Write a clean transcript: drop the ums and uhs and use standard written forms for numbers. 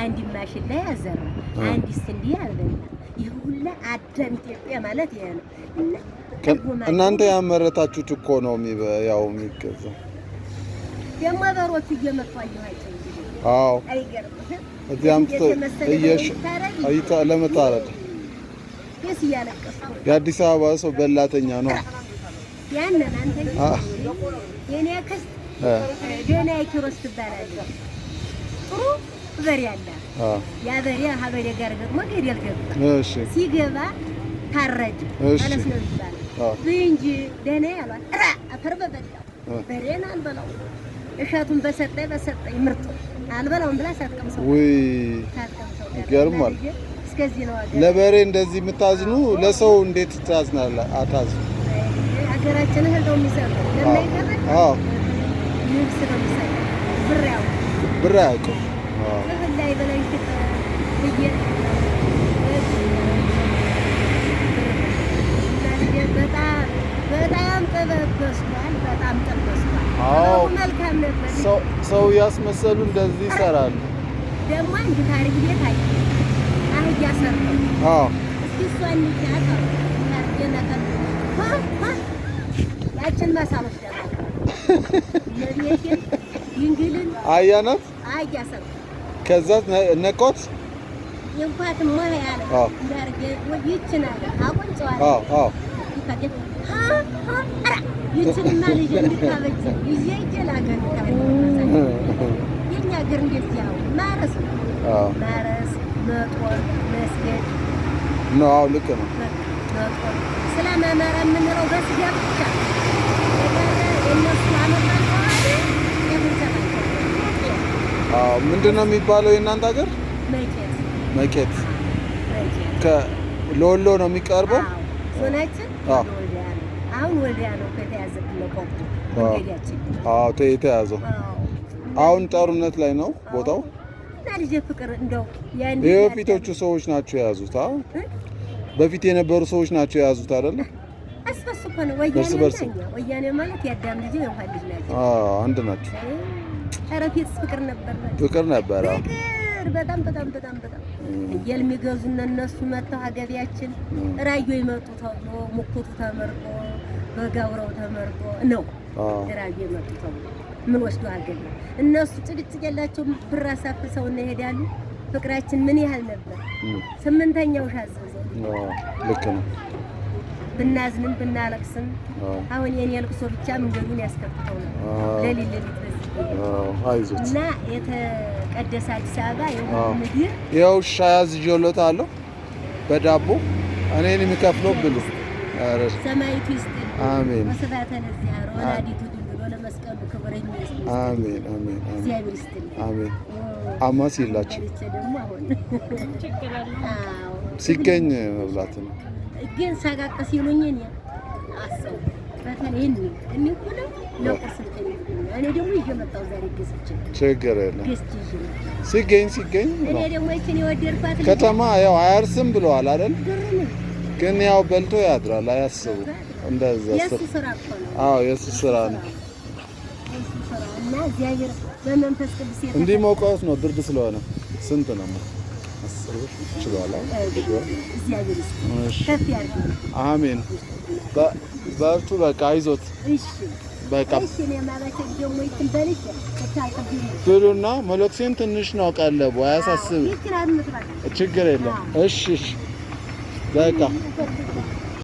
አንድ ማሽላ ያዘራ አንድ ስንዴ ያልበላ ይሁላ አዳም ኢትዮጵያ ማለት ይሄ ነው። እናንተ ያመረታችሁት እኮ ነው ያው የሚገዛው። ደግሞ በሮቹ እየመጡ አየኋቸው። አዎ አይገርምም? እዚያም ለመታረድ ደስ እያለቀሱ የአዲስ አበባ ሰው በላተኛ ነው። ያንን አንተ የኔ አክስት ደህና ኪሮስ ትባላለች። ጥሩ በሬ አለ። ያ በሬ ሀበሬ ጋር ደግሞ ገደል ገባ። እሺ ሲገባ ታረድ ማለት ነው ይባላል። እንጂ ደህና ያሏት አፈር በበላው በሬን አልበላው እሸቱን በሰጠኝ ምርጥ አልበላውም ብላ ሳትቀምሰው ወይ ይገርማል። እስከዚህ ነው አገር ለበሬ እንደዚህ የምታዝኑ ለሰው እንዴት ታዝናለ? አታዝኑ። ሀገራችን ህልው የሚሰጠው ለማይቀር ልብስ ነው የሚሰጠው። ብር ያውቀው ላይ በላይ በጣም ጠበበስቷል። በጣም ጠበስቷል። አዎ መልካም ነበር። ሰው ያስመሰሉ እንደዚህ ይሰራሉ። ደግሞ አንድ ታሪክ ቤት አይ አህያ ሰርተው አዎ እስኪ እሷን ይያታ ታርገናከል ያችን ማሳመሽ ደግሞ ለቤቴ ይንግልን አህያ ናት። አህያ ሰርተው ከዛ ነቆት የንኳት ማያ ያለ እንዳርገ ወይችና አቆንጨዋል። አዎ ይፈቀድ ይችንማ ልጅ እንድታበጅ ይዤ ይላገር የኛ ሀገር እንደዚህ ያው ማረስ መጦር መስገድ ነው። አዎ ልክ ነው። መጦር ስለማማራ የምንለው በስጋ ብቻ የእነሱ አመጣን ተዋለ ምንድን ነው የሚባለው የእናንተ ሀገር? መቄት ከወሎ ነው የሚቀርበው። ዞናችን አሁን ወልዲያ ነው ከተያዘብን ለቆቁ መንገዳችን። አዎ የተያዘው አሁን ጦርነት ላይ ነው ቦታው። ልጅ ፍቅር እንደው ያንዲ የበፊቶቹ ሰዎች ናቸው የያዙት። አዎ በፊት የነበሩ ሰዎች ናቸው የያዙት አይደለ? አስፈስኮ ነው ወያኔ ማለት ያዳም ልጅ ነው ልጅ ናቸው። አንድ ናቸው። አረፊት ፍቅር ነበር። ፍቅር ነበር። በጣም የሚገዙን እነሱ መጥተው ሀገቢያችን ራዮ ይመጡ ተብሎ ሙኩቱ ተመርጦ በጋውራው ተመርጦ ነው ራዮ ይመጡ ተብሎ ምን ወስዶ ሀገቢ እነሱ ጭቅጭቅ የላቸው ብር አሳፍሰው እና ይሄዳሉ። ፍቅራችን ምን ያህል ነበር? ስምንተኛው ሻዘዘው ልክ ነው። ብናዝንም ብናለቅስም አሁን የኔ ልቅሶ ብቻ መንገዱን ያስከፍተው ነው። ለሊት አይዞት እና የተቀደሰ አዲስ አበባ የሁሉ ምድር ያው ሻይ አዝዤልዎታለሁ በዳቦ እኔን የሚከፍለው ብሉ። ሰማይቱ ይስጥ። አሜን። ወስብሐት ለእግዚአብሔር ወላዲቱ ድንግል ወለመስቀሉ ክብር ይመስገን። አሜን አሜን እግዚአብሔር ይስጥ። አሜን። አማስ ይላችሁ ደግሞ አሁን ሲገኝ መብላት ነው። ግን ሳጋቀስ ይሉኝ እኔ አሰው በተለይ እኔ ሁሉ ለቁርስ እኔ ደግሞ እየመጣሁ ዛሬ ገዝቼ ችግር የለም ሲገኝ እኔ ደግሞ እቺን የወደድኳት ከተማ ያው አያርስም ብለዋል አይደል? ግን ያው በልቶ ያድራል። አያስቡ እንደዛ የሱ ስራ እኮ ነው። አዎ የሱ ስራ ነው። እና እግዚአብሔር በመንፈስ ቅዱስ እንዲህ ሞቀውት ነው ብርድ ስለሆነ ስንት ነው? ይችላል። እግዚአብሔር ከፍ ያድርግ። አሜን። በርቱ። በቃ አይዞት። እሺ በቃ እሺ። እኔ ማለት ደግሞ ይተንበልሽ ብሉና መለክሴን ትንሽ ነው ቀለቡ። አያሳስብ። ችግር የለም። እሺ በቃ